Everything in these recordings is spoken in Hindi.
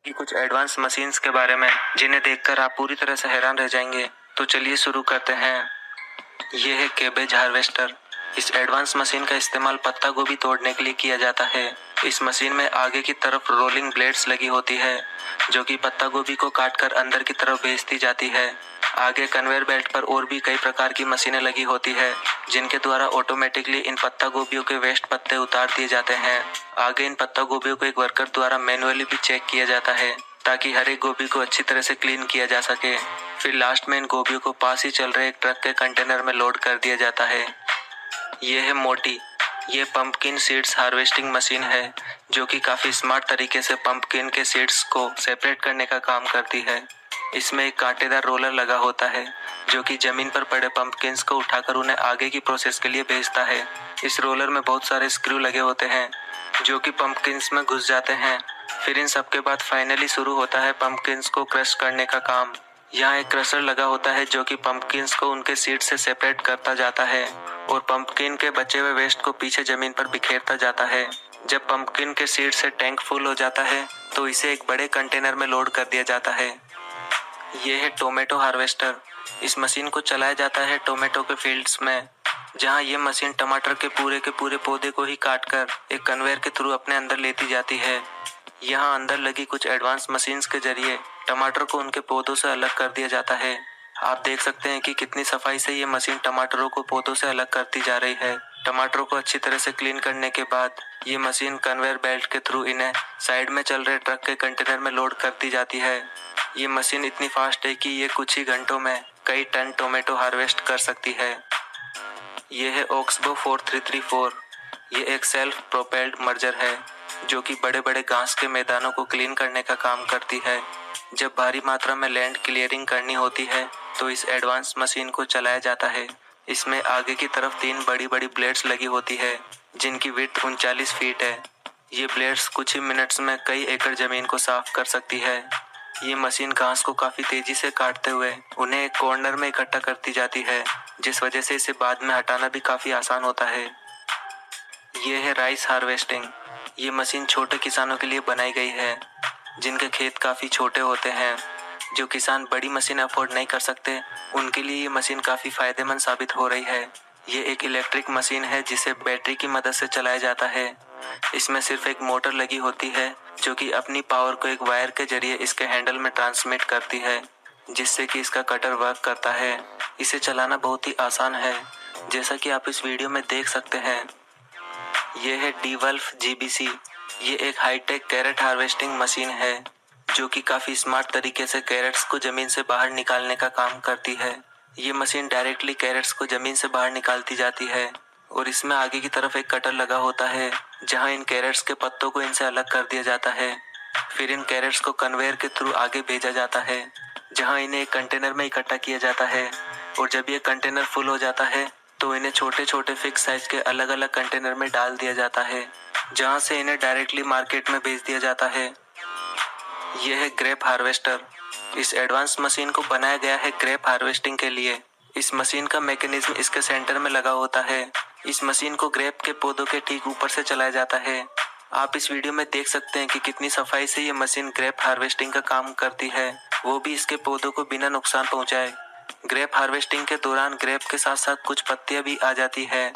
कि कुछ एडवांस मशीन्स के बारे में जिन्हें देखकर आप पूरी तरह से हैरान रह जाएंगे। तो चलिए शुरू करते हैं। ये है कैबेज हार्वेस्टर। इस एडवांस मशीन का इस्तेमाल पत्ता गोभी तोड़ने के लिए किया जाता है। इस मशीन में आगे की तरफ रोलिंग ब्लेड्स लगी होती है जो कि पत्ता गोभी को काटकर अंदर की तरफ भेजती जाती है। आगे कन्वेयर बेल्ट पर और भी कई प्रकार की मशीनें लगी होती है जिनके द्वारा ऑटोमेटिकली इन पत्ता गोभियों के वेस्ट पत्ते उतार दिए जाते हैं। आगे इन पत्ता गोभियों को एक वर्कर द्वारा मैन्युअली भी चेक किया जाता है ताकि हर एक गोभी को अच्छी तरह से क्लीन किया जा सके। फिर लास्ट में इन गोभियों को पास ही चल रहे एक ट्रक के कंटेनर में लोड कर दिया जाता है। ये है मोटी। ये पंपकिन सीड्स हार्वेस्टिंग मशीन है जो कि काफ़ी स्मार्ट तरीके से पंपकिन के सीड्स को सेपरेट करने का काम करती है। इसमें एक कांटेदार रोलर लगा होता है जो कि जमीन पर पड़े पंपकिन्स को उठाकर उन्हें आगे की प्रोसेस के लिए भेजता है। इस रोलर में बहुत सारे स्क्रू लगे होते हैं जो कि पंपकिन्स में घुस जाते हैं। फिर इन सब के बाद फाइनली शुरू होता है पंपकिन्स को क्रश करने का काम। यहाँ एक क्रशर लगा होता है जो कि पंपकिन्स को उनके सीड से सेपरेट करता जाता है और पंपकिन के बचे हुए वेस्ट को पीछे जमीन पर बिखेरता जाता है। जब पंपकिन के सीड से टैंक फुल हो जाता है तो इसे एक बड़े कंटेनर में लोड कर दिया जाता है। ये है टोमेटो हार्वेस्टर। इस मशीन को चलाया जाता है टोमेटो के फील्ड्स में, जहां ये मशीन टमाटर के पूरे पौधे को ही काटकर एक कन्वेयर के थ्रू अपने अंदर लेती जाती है। यहाँ अंदर लगी कुछ एडवांस मशीन्स के जरिए टमाटर को उनके पौधों से अलग कर दिया जाता है। आप देख सकते हैं कि कितनी सफाई से ये मशीन टमाटरों को पौधों से अलग करती जा रही है। टमाटरों को अच्छी तरह से क्लीन करने के बाद ये मशीन कन्वेयर बेल्ट के थ्रू इन्हें साइड में चल रहे ट्रक के कंटेनर में लोड करती जाती है। ये मशीन इतनी फास्ट है कि ये कुछ ही घंटों में कई टन टोमेटो हार्वेस्ट कर सकती है। ये है ओक्सबो 4334। ये एक सेल्फ प्रोपेल्ड मर्जर है जो कि बड़े बड़े घास के मैदानों को क्लीन करने का काम करती है। जब भारी मात्रा में लैंड क्लियरिंग करनी होती है तो इस एडवांस मशीन को चलाया जाता है। इसमें आगे की तरफ 3 बड़ी बड़ी ब्लेड्स लगी होती है जिनकी विड्थ 39 फीट है। ये ब्लेड्स कुछ ही मिनट्स में कई एकड़ जमीन को साफ कर सकती है। ये मशीन घास को काफी तेजी से काटते हुए उन्हें एक कॉर्नर में इकट्ठा करती जाती है, जिस वजह से इसे बाद में हटाना भी काफी आसान होता है। ये है राइस हार्वेस्टिंग। ये मशीन छोटे किसानों के लिए बनाई गई है जिनके खेत काफी छोटे होते हैं। जो किसान बड़ी मशीन अफोर्ड नहीं कर सकते उनके लिए ये मशीन काफी फायदेमंद साबित हो रही है। ये एक इलेक्ट्रिक मशीन है जिसे बैटरी की मदद से चलाया जाता है। इसमें सिर्फ एक मोटर लगी होती है जो कि अपनी पावर को एक वायर के जरिए इसके हैंडल में ट्रांसमिट करती है, जिससे कि इसका कटर वर्क करता है। इसे चलाना बहुत ही आसान है, जैसा कि आप इस वीडियो में देख सकते हैं। ये है डीवल्फ जीबीसी। ये एक हाईटेक कैरेट हार्वेस्टिंग मशीन है जो कि काफी स्मार्ट तरीके से कैरेट्स को जमीन से बाहर निकालने का काम करती है। ये मशीन डायरेक्टली कैरेट्स को जमीन से बाहर निकालती जाती है और इसमें आगे की तरफ एक कटर लगा होता है जहां इन कैरेट्स के पत्तों को इनसे अलग कर दिया जाता है। फिर इन कैरेट्स को कन्वेयर के थ्रू आगे भेजा जाता है जहां इन्हें एक कंटेनर में इकट्ठा किया जाता है और जब ये कंटेनर फुल हो जाता है तो इन्हें छोटे छोटे फिक्स साइज के अलग अलग कंटेनर में डाल दिया जाता है जहां से इन्हें डायरेक्टली मार्केट में भेज दिया जाता है। यह है ग्रेप हार्वेस्टर। इस एडवांस मशीन को बनाया गया है ग्रेप हार्वेस्टिंग के लिए। इस मशीन का मैकेनिज्म इसके सेंटर में लगा होता है। इस मशीन को ग्रेप के पौधों के ठीक ऊपर से चलाया जाता है। आप इस वीडियो में देख सकते हैं कि कितनी सफाई से ये मशीन ग्रेप हार्वेस्टिंग का काम करती है, वो भी इसके पौधों को बिना नुकसान पहुंचाए। ग्रेप हार्वेस्टिंग के दौरान ग्रेप के साथ साथ कुछ पत्तियां भी आ जाती है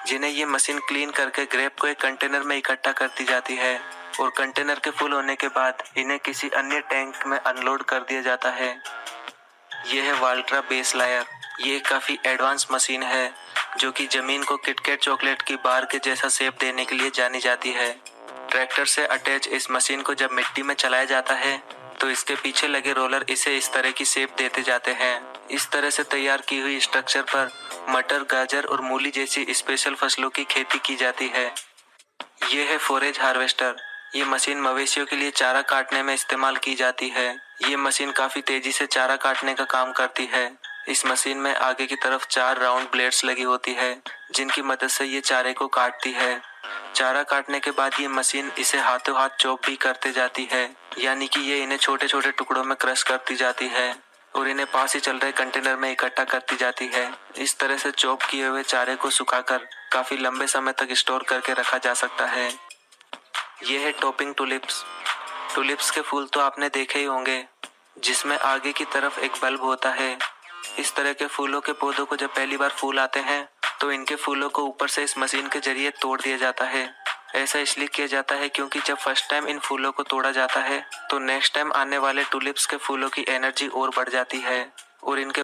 जिन्हें ये मशीन क्लीन करके ग्रेप को एक कंटेनर में इकट्ठा करती जाती है और कंटेनर के फुल होने के बाद इन्हें किसी अन्य टैंक में अनलोड कर दिया जाता है। यह है वाल्ट्रा बेस लायर। ये काफी एडवांस मशीन है जो कि जमीन को किटकैट चॉकलेट की बार के जैसा शेप देने के लिए जानी जाती है। ट्रैक्टर से अटैच इस मशीन को जब मिट्टी में चलाया जाता है तो इसके पीछे लगे रोलर इसे इस तरह की शेप देते जाते हैं। इस तरह से तैयार की हुई स्ट्रक्चर पर मटर, गाजर और मूली जैसी स्पेशल फसलों की खेती की जाती है। ये है फोरेज हार्वेस्टर। ये मशीन मवेशियों के लिए चारा काटने में इस्तेमाल की जाती है। ये मशीन काफी तेजी से चारा काटने का काम करती है। इस मशीन में आगे की तरफ 4 राउंड ब्लेड्स लगी होती है जिनकी मदद से ये चारे को काटती है। चारा काटने के बाद ये मशीन इसे हाथों हाथ चॉप भी करते जाती है, यानी कि ये इन्हें छोटे छोटे टुकड़ों में क्रश करती जाती है और इन्हें पास ही चल रहे कंटेनर में इकट्ठा करती जाती है। इस तरह से चॉप किए हुए चारे को सुखाकर काफी लंबे समय तक स्टोर करके रखा जा सकता है। यह है टॉपिंग टुलिप्स। टुलिप्स के फूल तो आपने देखे ही होंगे, जिसमें आगे की तरफ एक बल्ब होता है। इस तरह के फूलों के पौधों को जब पहली बार फूल आते हैं तो इनके फूलों को ऊपर से इस मशीन के जरिए तोड़ दिया जाता है। ऐसा इसलिए किया जाता है क्योंकि जब फर्स्ट टाइम इन फूलों को तोड़ा जाता है तो नेक्स्ट टाइम आने वाले टुलिप्स के फूलों की एनर्जी और बढ़ जाती है और इनके